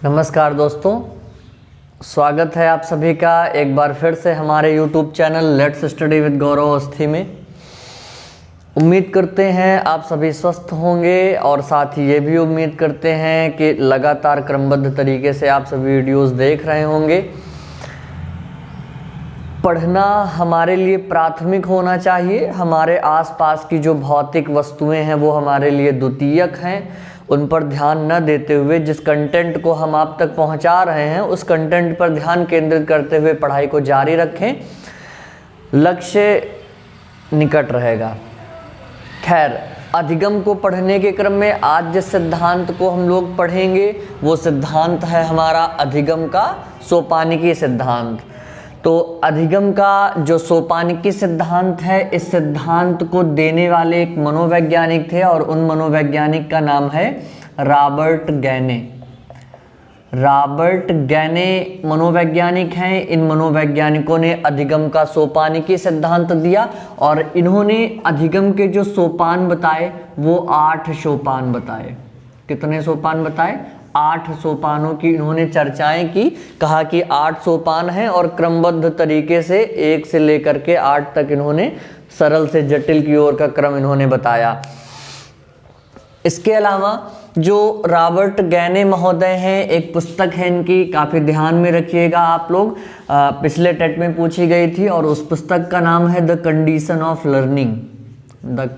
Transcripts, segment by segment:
नमस्कार दोस्तों, स्वागत है आप सभी का एक बार फिर से हमारे YouTube channel let's study with Gaurav Awasthi में। उम्मीद करते हैं आप सभी स्वस्थ होंगे और साथ ही ये भी उम्मीद करते हैं कि लगातार क्रमबद्ध तरीके से आप सभी वीडियोस देख रहे होंगे। पढ़ना हमारे लिए प्राथमिक होना चाहिए। हमारे आसपास की जो भौतिक वस्तुएं हैं वो हमारे लिए द्वितीयक हैं। उन पर ध्यान न देते हुए जिस कंटेंट को हम आप तक पहुंचा रहे हैं उस कंटेंट पर ध्यान केंद्रित करते हुए पढ़ाई को जारी रखें, लक्ष्य निकट रहेगा। खैर, अधिगम को पढ़ने के क्रम में आज जिस सिद्धांत को हम लोग पढ़ेंगे वो सिद्धांत है हमारा अधिगम का सोपानिकी सिद्धांत। तो अधिगम का जो सोपानिकी सिद्धांत है, इस सिद्धांत को देने वाले एक मनोवैज्ञानिक थे और उन मनोवैज्ञानिक का नाम है रॉबर्ट गैने। रॉबर्ट गैने मनोवैज्ञानिक हैं। इन मनोवैज्ञानिकों ने अधिगम का सोपानिकी सिद्धांत दिया और इन्होंने अधिगम के जो सोपान बताए वो 8 सोपान बताए। कितने सोपान बताए? 8 सोपानों की इन्होंने चर्चाएं की। कहा कि 8 सोपान हैं और क्रमबद्ध तरीके से 1 से लेकर के 8 तक इन्होंने सरल से जटिल की ओर का क्रम इन्होंने बताया। इसके अलावा जो रॉबर्ट गैने महोदय हैं, एक पुस्तक है इनकी, काफ़ी ध्यान में रखिएगा आप लोग, पिछले टेट में पूछी गई थी और उस पुस्तक का नाम है the condition of learning. The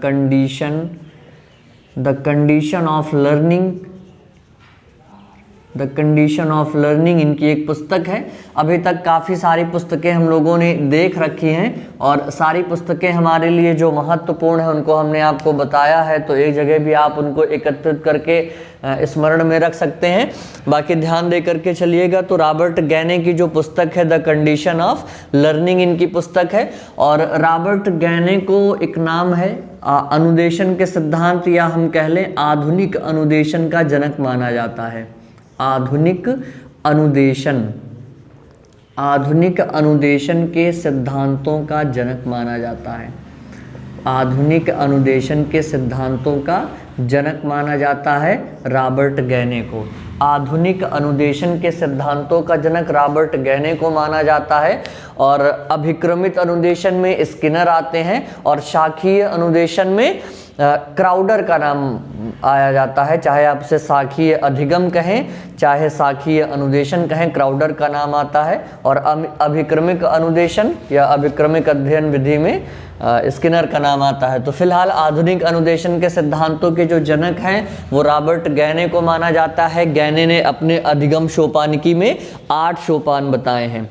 condition of learning इनकी एक पुस्तक है। अभी तक काफ़ी सारी पुस्तकें हम लोगों ने देख रखी हैं और सारी पुस्तकें हमारे लिए जो महत्वपूर्ण है उनको हमने आपको बताया है, तो एक जगह भी आप उनको एकत्रित करके स्मरण में रख सकते हैं। बाकी ध्यान दे करके चलिएगा। तो रॉबर्ट गैने की जो पुस्तक है द कंडीशन ऑफ लर्निंग इनकी पुस्तक है। और रॉबर्ट गैने को एक नाम है अनुदेशन के सिद्धांत, या हम कह लें आधुनिक अनुदेशन का जनक माना जाता है। आधुनिक अनुदेशन के सिद्धांतों का जनक माना जाता है। आधुनिक अनुदेशन के सिद्धांतों का जनक माना जाता है रॉबर्ट गैने को। आधुनिक अनुदेशन के सिद्धांतों का जनक रॉबर्ट गैने को माना जाता है। और अभिक्रमित अनुदेशन में स्किनर आते हैं और शाखीय अनुदेशन में क्राउडर का नाम आया जाता है। चाहे आप उसे शाखीय अधिगम कहें चाहे शाखीय अनुदेशन कहें, क्राउडर का नाम आता है। और अभिक्रमिक अनुदेशन या अभिक्रमिक अध्ययन विधि में स्किनर का नाम आता है। तो फिलहाल आधुनिक अनुदेशन के सिद्धांतों के जो जनक हैं वो रॉबर्ट गैने को माना जाता है। गैने ने अपने अधिगम सोपानिकी में 8 सोपान बताए हैं।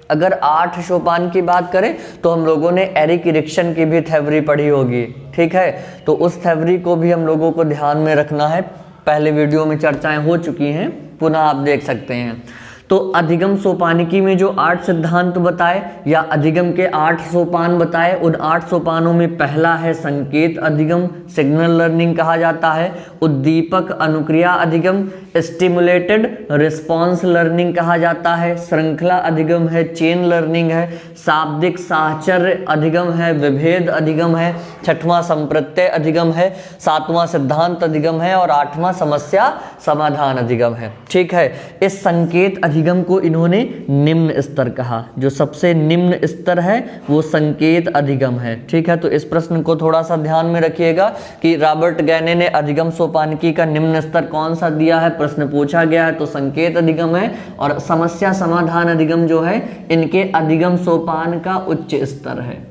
अगर 8 सोपान की बात करें तो हम लोगों ने एरिक इरिक्सन की भी थ्योरी पढ़ी होगी, ठीक है। तो उस थ्योरी को भी हम लोगों को ध्यान में रखना है। पहले वीडियो में चर्चाएं हो चुकी हैं, पुनः आप देख सकते हैं। तो अधिगम सोपानिकी में जो 8 सिद्धांत बताए या अधिगम के 8 सोपान बताए, उन 8 सोपानों में पहला है संकेत अधिगम, सिग्नल लर्निंग कहा जाता है। उद्दीपक अनुक्रिया अधिगम, स्टिमुलेटेड रिस्पॉन्स लर्निंग कहा जाता है। श्रृंखला अधिगम है, चेन लर्निंग है। शाब्दिक साहचर्य अधिगम है, विभेद अधिगम है। 6वां संप्रत्यय अधिगम है। 7वां सिद्धांत अधिगम है और 8वां समस्या समाधान अधिगम है, ठीक है। इस संकेत अधिगम को इन्होंने निम्न स्तर कहा। जो सबसे निम्न स्तर है वो संकेत अधिगम है, ठीक है। तो इस प्रश्न को थोड़ा सा ध्यान में रखिएगा कि रॉबर्ट गैने ने अधिगम सोपानिकी का निम्न स्तर कौन सा दिया है, प्रश्न पूछा गया है। तो संकेत अधिगम है। और समस्या समाधान अधिगम जो है इनके अधिगम सोपान का उच्च स्तर है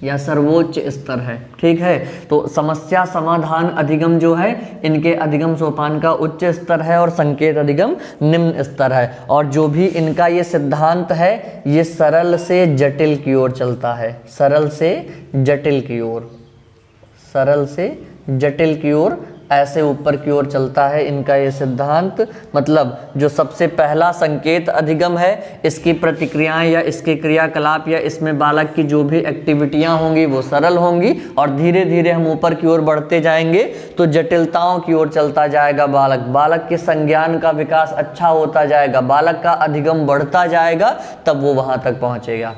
या सर्वोच्च स्तर है, ठीक है। तो समस्या समाधान अधिगम जो है इनके अधिगम सोपान का उच्च स्तर है और संकेत अधिगम निम्न स्तर है। और जो भी इनका ये सिद्धांत है ये सरल से जटिल की ओर चलता है। सरल से जटिल की ओर ऐसे ऊपर की ओर चलता है इनका ये सिद्धांत। मतलब जो सबसे पहला संकेत अधिगम है, इसकी प्रतिक्रियाएं या इसके क्रियाकलाप या इसमें बालक की जो भी एक्टिविटियां होंगी वो सरल होंगी और धीरे धीरे हम ऊपर की ओर बढ़ते जाएंगे तो जटिलताओं की ओर चलता जाएगा बालक के संज्ञान का विकास अच्छा होता जाएगा, बालक का अधिगम बढ़ता जाएगा, तब वो वहां तक पहुंचेगा,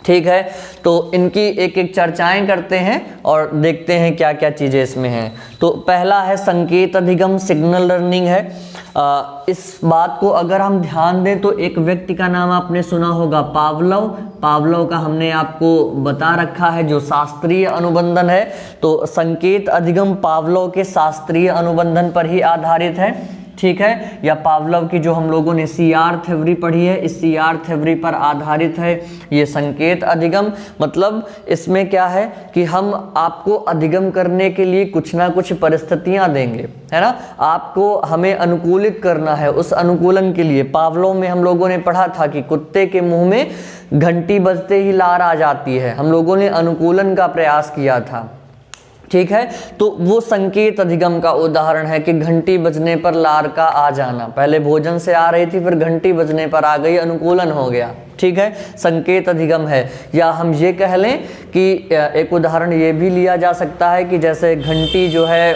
ठीक है। तो इनकी एक एक चर्चाएं करते हैं और देखते हैं क्या क्या चीज़ें इसमें हैं। तो पहला है संकेत अधिगम, सिग्नल लर्निंग है। इस बात को अगर हम ध्यान दें तो एक व्यक्ति का नाम आपने सुना होगा, पावलोव। पावलोव का हमने आपको बता रखा है जो शास्त्रीय अनुबंधन है, तो संकेत अधिगम पावलोव के शास्त्रीय अनुबंधन पर ही आधारित है, ठीक है। या पावलोव की जो हम लोगों ने CR थ्योरी पढ़ी है, इस CR थ्योरी पर आधारित है ये संकेत अधिगम। मतलब इसमें क्या है कि हम आपको अधिगम करने के लिए कुछ ना कुछ परिस्थितियां देंगे, है ना, आपको हमें अनुकूलित करना है। उस अनुकूलन के लिए पावलोव में हम लोगों ने पढ़ा था कि कुत्ते के मुंह में घंटी बजते ही लार आ जाती है, हम लोगों ने अनुकूलन का प्रयास किया था, ठीक है। तो वो संकेत अधिगम का उदाहरण है कि घंटी बजने पर लार का आ जाना, पहले भोजन से आ रही थी फिर घंटी बजने पर आ गई, अनुकूलन हो गया, ठीक है, संकेत अधिगम है। या हम ये कह लें कि एक उदाहरण ये भी लिया जा सकता है कि जैसे घंटी जो है,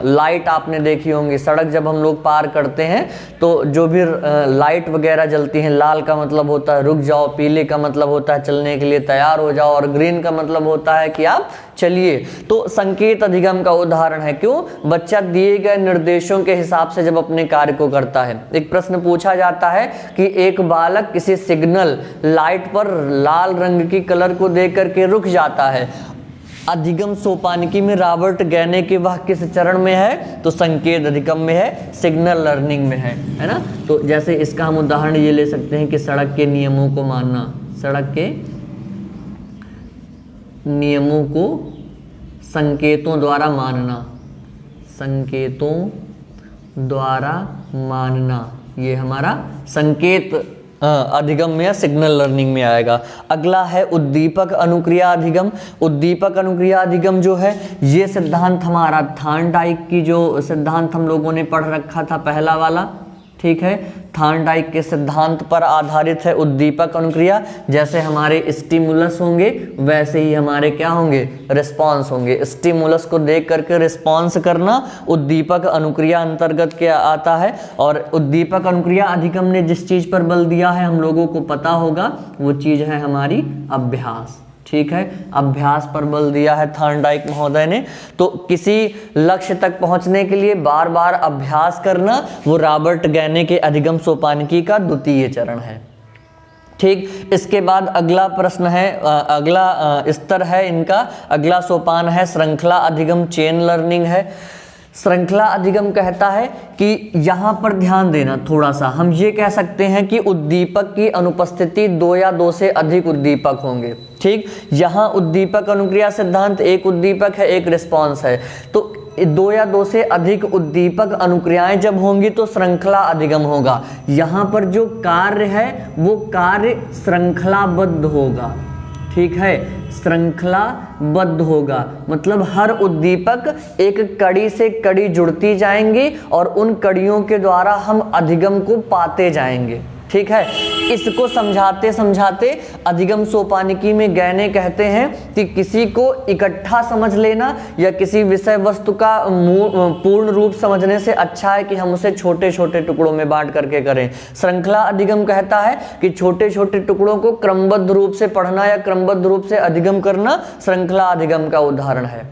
लाइट आपने देखी होंगी, सड़क जब हम लोग पार करते हैं तो जो भी लाइट वगैरह जलती हैं, लाल का मतलब होता है रुक जाओ, पीले का मतलब होता है चलने के लिए तैयार हो जाओ, और ग्रीन का मतलब होता है कि आप चलिए। तो संकेत अधिगम का उदाहरण है। क्यों? बच्चा दिए गए निर्देशों के हिसाब से जब अपने कार्य को करता है। एक प्रश्न पूछा जाता है कि एक बालक किसी सिग्नल लाइट पर लाल रंग की कलर को देख करके रुक जाता है, अधिगम सोपानिकी में रॉबर्ट गैने के वह किस चरण में है? तो संकेत अधिगम में है, सिग्नल लर्निंग में है ना। तो जैसे इसका हम उदाहरण ये ले सकते हैं कि सड़क के नियमों को मानना, सड़क के नियमों को संकेतों द्वारा मानना, संकेतों द्वारा मानना, ये हमारा संकेत अधिगम में या सिग्नल लर्निंग में आएगा। अगला है उद्दीपक अनुक्रिया अधिगम। उद्दीपक अनुक्रिया अधिगम जो है ये सिद्धांत हमारा थॉर्नडाइक की जो सिद्धांत हम लोगों ने पढ़ रखा था पहला वाला, ठीक है, थॉर्नडाइक के सिद्धांत पर आधारित है उद्दीपक अनुक्रिया। जैसे हमारे स्टिमुलस होंगे वैसे ही हमारे क्या होंगे? रिस्पॉन्स होंगे। स्टिमुलस को देख करके रिस्पॉन्स करना उद्दीपक अनुक्रिया अंतर्गत क्या आता है। और उद्दीपक अनुक्रिया अधिगम ने जिस चीज पर बल दिया है हम लोगों को पता होगा, वो चीज है हमारी अभ्यास, ठीक है, अभ्यास पर बल दिया है थॉर्नडाइक महोदय ने। तो किसी लक्ष्य तक पहुंचने के लिए बार बार अभ्यास करना, वो रॉबर्ट गैने के अधिगम सोपानिकी का द्वितीय चरण है, ठीक। इसके बाद अगला प्रश्न है, अगला स्तर है इनका, अगला सोपान है श्रृंखला अधिगम, चेन लर्निंग है। श्रृंखला अधिगम कहता है कि यहाँ पर ध्यान देना थोड़ा सा, हम ये कह सकते हैं कि उद्दीपक की अनुपस्थिति 2 या 2 से अधिक उद्दीपक होंगे, ठीक। यहाँ उद्दीपक अनुक्रिया सिद्धांत एक उद्दीपक है, एक रिस्पॉन्स है। तो 2 या 2 से अधिक उद्दीपक अनुक्रियाएं जब होंगी तो श्रृंखला अधिगम होगा। यहाँ पर जो कार्य है वो कार्य श्रृंखलाबद्ध होगा, ठीक है, श्रृंखलाबद्ध होगा। मतलब हर उद्दीपक एक कड़ी से कड़ी जुड़ती जाएंगी और उन कड़ियों के द्वारा हम अधिगम को पाते जाएंगे, ठीक है। इसको समझाते समझाते अधिगम सोपानिकी में गैने कहते हैं कि किसी को इकट्ठा समझ लेना या किसी विषय वस्तु का पूर्ण रूप समझने से अच्छा है कि हम उसे छोटे छोटे टुकड़ों में बांट करके करें। श्रृंखला अधिगम कहता है कि छोटे छोटे टुकड़ों को क्रमबद्ध रूप से पढ़ना या क्रमबद्ध रूप से अधिगम करना श्रृंखला अधिगम का उदाहरण है।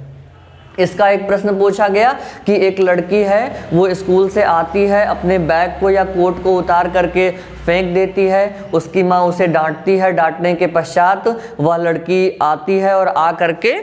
इसका एक प्रश्न पूछा गया कि एक लड़की है, वो स्कूल से आती है, अपने बैग को या कोट को उतार करके फेंक देती है, उसकी माँ उसे डांटती है, डांटने के पश्चात वह लड़की आती है और आ करके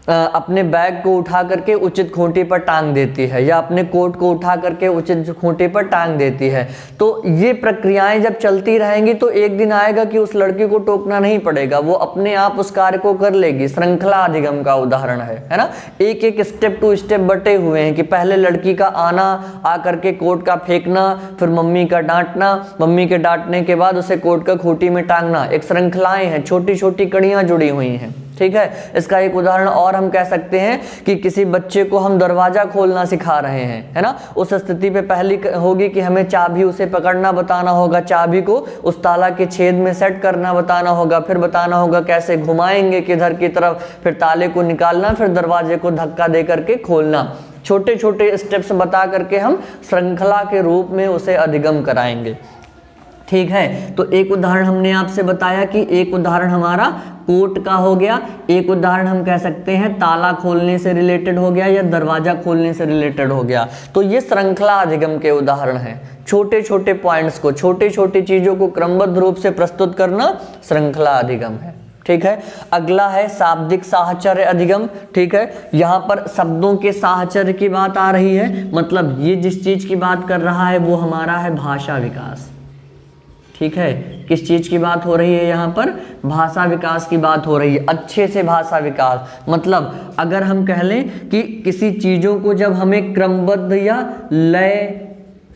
अपने बैग को उठा करके उचित खूंटी पर टांग देती है या अपने कोट को उठा करके उचित खूंटी पर टांग देती है। तो ये प्रक्रियाएं जब चलती रहेंगी तो एक दिन आएगा कि उस लड़की को टोकना नहीं पड़ेगा, वो अपने आप उस कार्य को कर लेगी। श्रृंखला अधिगम का उदाहरण है ना। एक एक स्टेप टू स्टेप बटे हुए हैं कि पहले लड़की का आना, आकर के कोट का फेंकना, फिर मम्मी का डांटना, मम्मी के डांटने के बाद उसे कोट का खूंटी में टांगना। एक श्रृंखलाएं हैं, छोटी छोटी कड़ियां जुड़ी हुई हैं, ठीक है। इसका एक उदाहरण और हम कह सकते हैं कि किसी बच्चे को हम दरवाजा खोलना सिखा रहे हैं, है ना। उस स्थिति पे पहली होगी कि हमें चाबी उसे पकड़ना बताना होगा, चाबी को उस ताला के छेद में सेट करना बताना होगा, फिर बताना होगा कैसे घुमाएंगे किधर की तरफ, फिर ताले को निकालना, फिर दरवाजे को धक्का दे करके खोलना। छोटे छोटे स्टेप्स बता करके हम श्रृंखला के रूप में उसे अधिगम कराएंगे। ठीक है। तो एक उदाहरण हमने आपसे बताया कि एक उदाहरण हमारा कोट का हो गया, एक उदाहरण हम कह सकते हैं ताला खोलने से रिलेटेड हो गया या दरवाजा खोलने से रिलेटेड हो गया। तो ये श्रृंखला अधिगम के उदाहरण हैं। छोटे छोटे पॉइंट्स को, छोटे छोटे चीजों को क्रमबद्ध रूप से प्रस्तुत करना श्रृंखला अधिगम है। ठीक है। अगला है शाब्दिक साहचर्य अधिगम। ठीक है, यहाँ पर शब्दों के साहचर्य की बात आ रही है, मतलब ये जिस चीज की बात कर रहा है वो हमारा है भाषा विकास। ठीक है, किस चीज की बात हो रही है यहाँ पर? भाषा विकास की बात हो रही है। अच्छे से भाषा विकास मतलब अगर हम कह लें कि किसी चीजों को जब हमें क्रमबद्ध या लय,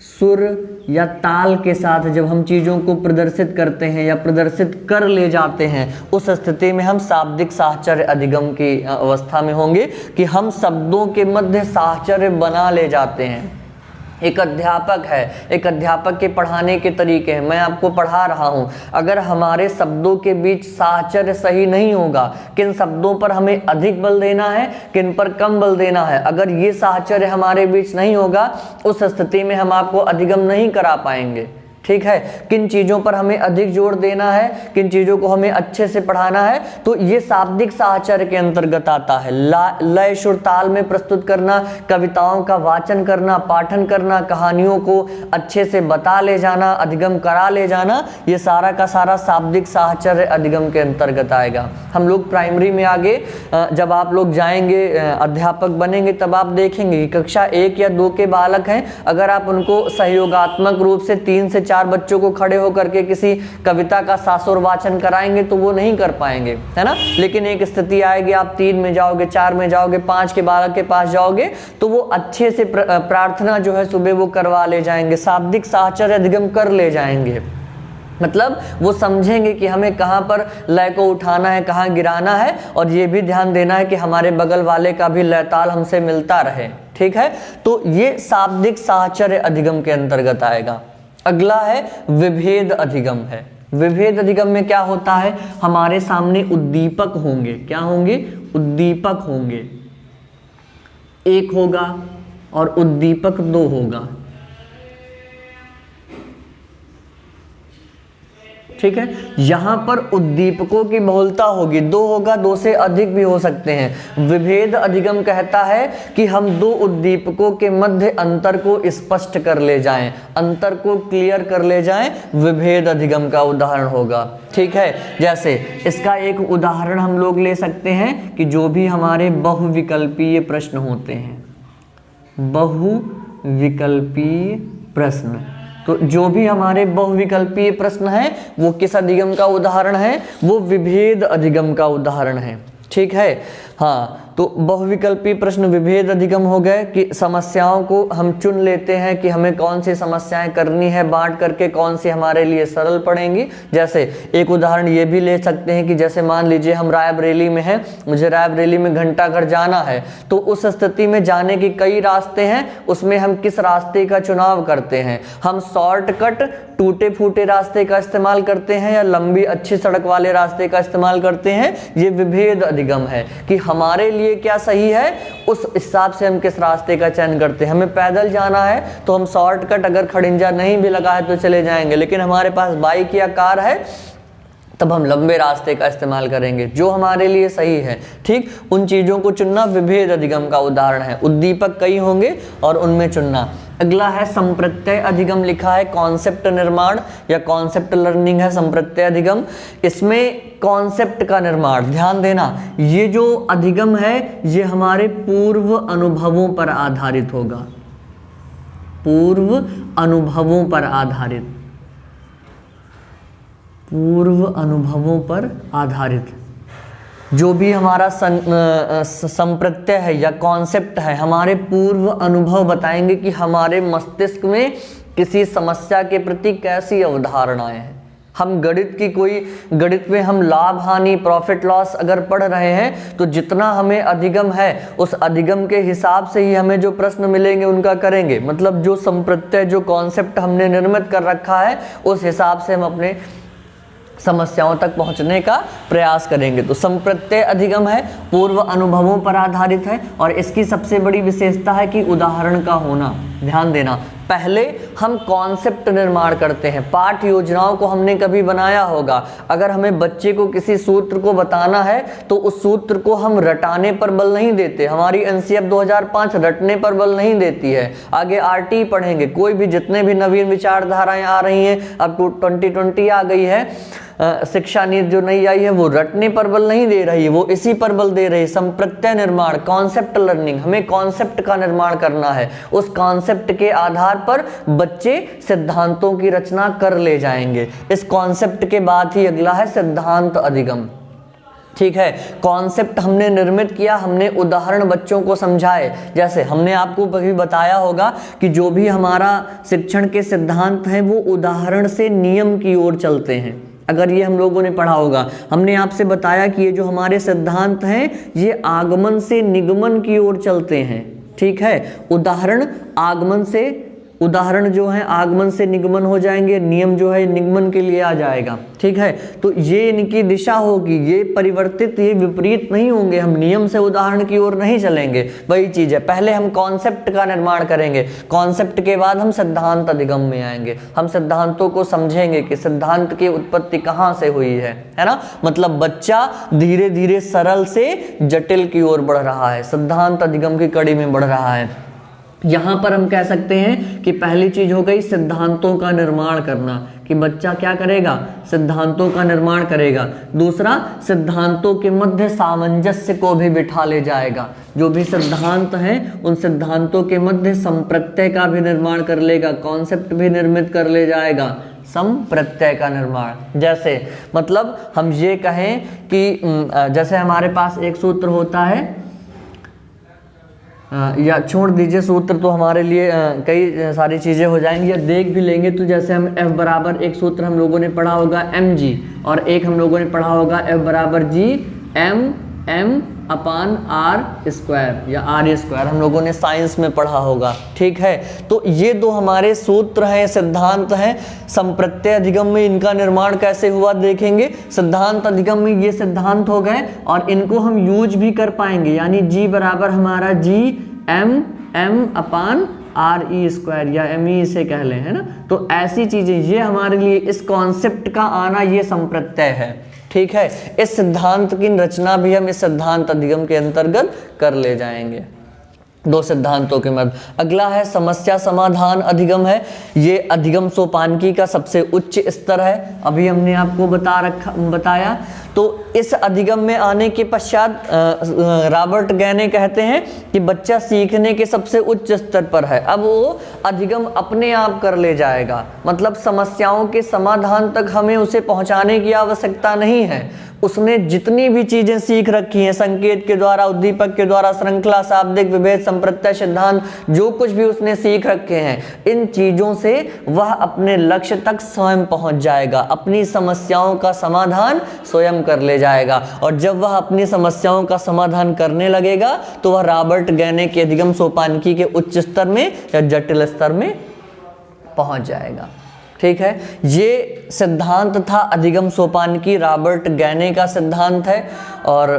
सुर या ताल के साथ जब हम चीजों को प्रदर्शित करते हैं या प्रदर्शित कर ले जाते हैं, उस स्थिति में हम शाब्दिक साहचर्य अधिगम की अवस्था में होंगे कि हम शब्दों के मध्य साहचर्य बना ले जाते हैं। एक अध्यापक है, एक अध्यापक के पढ़ाने के तरीके हैं। मैं आपको पढ़ा रहा हूं, अगर हमारे शब्दों के बीच साहचर्य सही नहीं होगा, किन शब्दों पर हमें अधिक बल देना है, किन पर कम बल देना है, अगर ये साहचर्य हमारे बीच नहीं होगा, उस स्थिति में हम आपको अधिगम नहीं करा पाएंगे। ठीक है, किन चीजों पर हमें अधिक जोर देना है, किन चीजों को हमें अच्छे से पढ़ाना है, तो ये शाब्दिक साहचर्य के अंतर्गत आता है। लय, सुर, ताल में प्रस्तुत करना, कविताओं का वाचन करना, पाठन करना, कहानियों को अच्छे से बता ले जाना, अधिगम करा ले जाना, ये सारा का सारा शाब्दिक साहचर्य अधिगम के अंतर्गत आएगा। हम लोग प्राइमरी में आगे जब आप लोग जाएंगे, अध्यापक बनेंगे, तब आप देखेंगे कि कक्षा 1 या 2 के बालक हैं, अगर आप उनको सहयोगात्मक रूप से 3 से 4 बच्चों को खड़े होकर के किसी कविता का सासुर वाचन कराएंगे तो वो नहीं कर पाएंगे, है ना। लेकिन एक स्थिति आएगी, आप 3 में जाओगे, 4 में जाओगे, 5 के बालक के पास जाओगे तो वो अच्छे से प्रार्थना जो है सुबह वो करवा ले जाएंगे, शाब्दिक साहचर्य अधिगम कर ले जाएंगे। मतलब वो समझेंगे कि हमें कहाँ पर लय को उठाना है, कहाँ गिराना है, और ये भी ध्यान देना है कि हमारे बगल वाले का भी लय ताल हमसे मिलता रहे। ठीक है, तो ये शाब्दिक साहचर्य अधिगम के अंतर्गत आएगा। अगला है विभेद अधिगम है। विभेद अधिगम में क्या होता है? हमारे सामने उद्दीपक होंगे। क्या होंगे? उद्दीपक होंगे। एक होगा और उद्दीपक 2 होगा। ठीक है, यहां पर उद्दीपकों की बहुलता होगी, 2 होगा, 2 से अधिक भी हो सकते हैं। विभेद अधिगम कहता है कि हम 2 उद्दीपकों के मध्य अंतर को स्पष्ट कर ले जाएं, अंतर को क्लियर कर ले जाएं, विभेद अधिगम का उदाहरण होगा। ठीक है, जैसे इसका एक उदाहरण हम लोग ले सकते हैं कि जो भी हमारे बहुविकल्पीय प्रश्न होते हैं, बहुविकल्पीय प्रश्न, तो जो भी हमारे बहुविकल्पीय प्रश्न हैं वो किस अधिगम का उदाहरण है? वो विभेद अधिगम का उदाहरण है। ठीक है, हाँ, तो बहुविकल्पीय प्रश्न विभेद अधिगम हो गए कि समस्याओं को हम चुन लेते हैं कि हमें कौन सी समस्याएं करनी है, बांट करके कौन सी हमारे लिए सरल पड़ेंगी। जैसे एक उदाहरण ये भी ले सकते हैं कि जैसे मान लीजिए हम रायबरेली में हैं, मुझे रायबरेली में घंटाघर जाना है, तो उस स्थिति में जाने के कई रास्ते हैं, उसमें हम किस रास्ते का चुनाव करते हैं? हम शॉर्टकट टूटे फूटे रास्ते का इस्तेमाल करते हैं या लंबी अच्छी सड़क वाले रास्ते का इस्तेमाल करते हैं? ये विभेद अधिगम है कि हमारे लिए क्या सही है, उस हिसाब से हम किस रास्ते का चयन करते हैं। हमें पैदल जाना है तो हम शॉर्टकट, अगर खड़िंजा नहीं भी लगा है तो चले जाएंगे, लेकिन हमारे पास बाइक या कार है तब हम लंबे रास्ते का इस्तेमाल करेंगे जो हमारे लिए सही है। ठीक, उन चीजों को चुनना विभेद अधिगम का उदाहरण है। उद्दीपक कई होंगे और उनमें चुनना। अगला है संप्रत्यय अधिगम, लिखा है कॉन्सेप्ट निर्माण या कॉन्सेप्ट लर्निंग है संप्रत्यय अधिगम। इसमें कॉन्सेप्ट का निर्माण, ध्यान देना, ये जो अधिगम है ये हमारे पूर्व अनुभवों पर आधारित होगा, पूर्व अनुभवों पर आधारित, पूर्व अनुभवों पर आधारित। जो भी हमारा संप्रत्यय है या कॉन्सेप्ट है, हमारे पूर्व अनुभव बताएंगे कि हमारे मस्तिष्क में किसी समस्या के प्रति कैसी अवधारणाएं हैं। हम गणित में हम लाभ हानि, प्रॉफिट लॉस अगर पढ़ रहे हैं तो जितना हमें अधिगम है उस अधिगम के हिसाब से ही हमें जो प्रश्न मिलेंगे उनका करेंगे। मतलब जो संप्रत्यय, जो कॉन्सेप्ट हमने निर्मित कर रखा है उस हिसाब से हम अपने समस्याओं तक पहुंचने का प्रयास करेंगे। तो संप्रत्यय अधिगम है, पूर्व अनुभवों पर आधारित है और इसकी सबसे बड़ी विशेषता है कि उदाहरण का होना। ध्यान देना, पहले हम कॉन्सेप्ट निर्माण करते हैं। पाठ योजनाओं को हमने कभी बनाया होगा, अगर हमें बच्चे को किसी सूत्र को बताना है तो उस सूत्र को हम रटाने पर बल नहीं देते। हमारी एनसीएफ 2005 रटने पर बल नहीं देती है। आगे आरटी पढ़ेंगे, कोई भी जितने भी नवीन विचारधाराएं आ रही हैं, अब 2020 आ गई है, शिक्षा नीति जो नई आई है वो रटने पर बल नहीं दे रही है, वो इसी पर बल दे रही है, संप्रत्यय निर्माण, कॉन्सेप्ट लर्निंग। हमें कॉन्सेप्ट का निर्माण करना है, उस कॉन्सेप्ट के आधार पर बच्चे सिद्धांतों की रचना कर ले जाएंगे। इस कॉन्सेप्ट के बाद ही अगला है सिद्धांत अधिगम। ठीक है, कॉन्सेप्ट हमने निर्मित किया, हमने उदाहरण बच्चों को समझाए। जैसे हमने आपको कभी बताया होगा कि जो भी हमारा शिक्षण के सिद्धांत हैं वो उदाहरण से नियम की ओर चलते हैं। अगर ये हम लोगों ने पढ़ा होगा, हमने आपसे बताया कि ये जो हमारे सिद्धांत हैं ये आगमन से निगमन की ओर चलते हैं। ठीक है, उदाहरण आगमन से, उदाहरण जो है आगमन से निगमन हो जाएंगे, नियम जो है निगमन के लिए आ जाएगा। ठीक है, तो ये इनकी दिशा होगी, ये परिवर्तित, ये विपरीत नहीं होंगे। हम नियम से उदाहरण की ओर नहीं चलेंगे। वही चीज है, पहले हम कॉन्सेप्ट का निर्माण करेंगे, कॉन्सेप्ट के बाद हम सिद्धांत अधिगम में आएंगे। हम सिद्धांतों को समझेंगे कि सिद्धांत की उत्पत्ति कहाँ से हुई है ना। मतलब बच्चा धीरे धीरे सरल से जटिल की ओर बढ़ रहा है, सिद्धांत अधिगम की कड़ी में बढ़ रहा है। यहां पर हम कह सकते हैं कि पहली चीज हो गई सिद्धांतों का निर्माण करना, कि बच्चा क्या करेगा, सिद्धांतों का निर्माण करेगा। दूसरा, सिद्धांतों के मध्य सामंजस्य को भी बिठा ले जाएगा। जो भी सिद्धांत हैं उन सिद्धांतों के मध्य संप्रत्यय का भी निर्माण कर लेगा, कॉन्सेप्ट भी निर्मित कर ले जाएगा, संप्रत्यय का निर्माण। जैसे मतलब हम ये कहें कि जैसे हमारे पास एक सूत्र होता है, या छोड़ दीजिए सूत्र तो हमारे लिए कई सारी चीज़ें हो जाएंगी, या देख भी लेंगे। तो जैसे हम F बराबर, एक सूत्र हम लोगों ने पढ़ा होगा mg, और एक हम लोगों ने पढ़ा होगा F बराबर g m अपान r स्क्वायर या r स्क्वायर, हम लोगों ने साइंस में पढ़ा होगा। ठीक है, तो ये दो हमारे सूत्र हैं, सिद्धांत हैं। संप्रत्यय अधिगम में इनका निर्माण कैसे हुआ देखेंगे। सिद्धांत अधिगम में ये सिद्धांत हो गए और इनको हम यूज भी कर पाएंगे, यानी g बराबर हमारा g m upon R E square या एम ई इसे कह लें, है ना। तो ऐसी चीजें, ये हमारे लिए इस कॉन्सेप्ट का आना ये संप्रत्यय है। ठीक है, इस सिद्धांत की रचना भी हम इस सिद्धांत अधिगम के अंतर्गत कर ले जाएंगे, दो सिद्धांतों के मध्य। अगला है समस्या समाधान अधिगम है। ये अधिगम सोपानकी का सबसे उच्च स्तर है, अभी हमने आपको बताया। तो इस अधिगम में आने के पश्चात रॉबर्ट गैने कहते हैं कि बच्चा सीखने के सबसे उच्च स्तर पर है। अब वो अधिगम अपने आप कर ले जाएगा, मतलब समस्याओं के समाधान तक हमें उसे पहुंचाने की आवश्यकता नहीं है। उसने जितनी भी चीजें सीख रखी हैं, संकेत के द्वारा, उद्दीपक के द्वारा, श्रृंखला, शाब्दिक, विभेद, संप्रत्यय, सिद्धांत, जो कुछ भी उसने सीख रखे हैं, इन चीजों से वह अपने लक्ष्य तक स्वयं पहुंच जाएगा, अपनी समस्याओं का समाधान स्वयं कर ले जाएगा। और जब वह अपनी समस्याओं का समाधान करने लगेगा तो वह रॉबर्ट गैने के अधिगम सोपानकी के उच्च स्तर में या जटिल स्तर में पहुंच जाएगा। ठीक है, ये सिद्धांत था अधिगम सोपानकी, रॉबर्ट गैने का सिद्धांत है और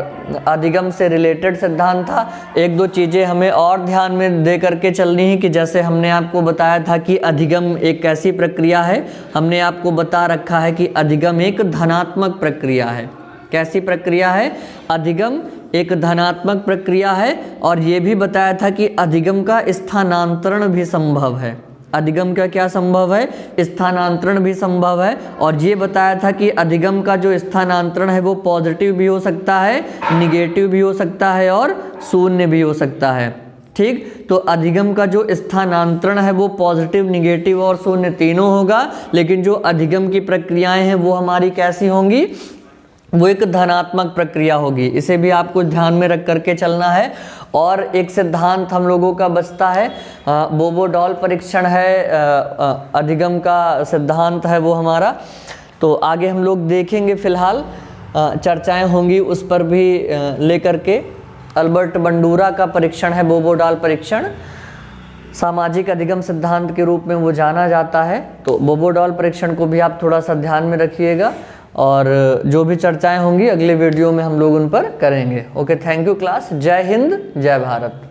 अधिगम से रिलेटेड सिद्धांत था। एक दो चीज़ें हमें और ध्यान में दे करके चलनी है कि जैसे हमने आपको बताया था कि अधिगम एक कैसी प्रक्रिया है, हमने आपको बता रखा है कि अधिगम एक धनात्मक प्रक्रिया है। कैसी प्रक्रिया है? अधिगम एक धनात्मक प्रक्रिया है। और ये भी बताया था कि अधिगम का स्थानांतरण भी संभव है। अधिगम का क्या संभव है? स्थानांतरण भी संभव है। और ये बताया था कि अधिगम का जो स्थानांतरण है वो पॉजिटिव भी हो सकता है, निगेटिव भी हो सकता है और शून्य भी हो सकता है। ठीक, तो अधिगम का जो स्थानांतरण है वो पॉजिटिव, निगेटिव और शून्य तीनों होगा। लेकिन जो अधिगम की प्रक्रियाएं हैं वो हमारी कैसी होंगी? वो एक धनात्मक प्रक्रिया होगी। इसे भी आपको ध्यान में रख करके चलना है। और एक सिद्धांत हम लोगों का बचता है, बोबो-डॉल परीक्षण है, अधिगम का सिद्धांत है वो हमारा। तो आगे हम लोग देखेंगे, फिलहाल चर्चाएं होंगी उस पर भी लेकर के। अल्बर्ट बंडूरा का परीक्षण है बोबो-डॉल परीक्षण, सामाजिक अधिगम सिद्धांत के रूप में वो जाना जाता है। तो बोबो-डॉल परीक्षण को भी आप थोड़ा सा ध्यान में रखिएगा और जो भी चर्चाएं होंगी अगले वीडियो में हम लोग उन पर करेंगे। Okay, thank you class. जय हिंद, जय भारत।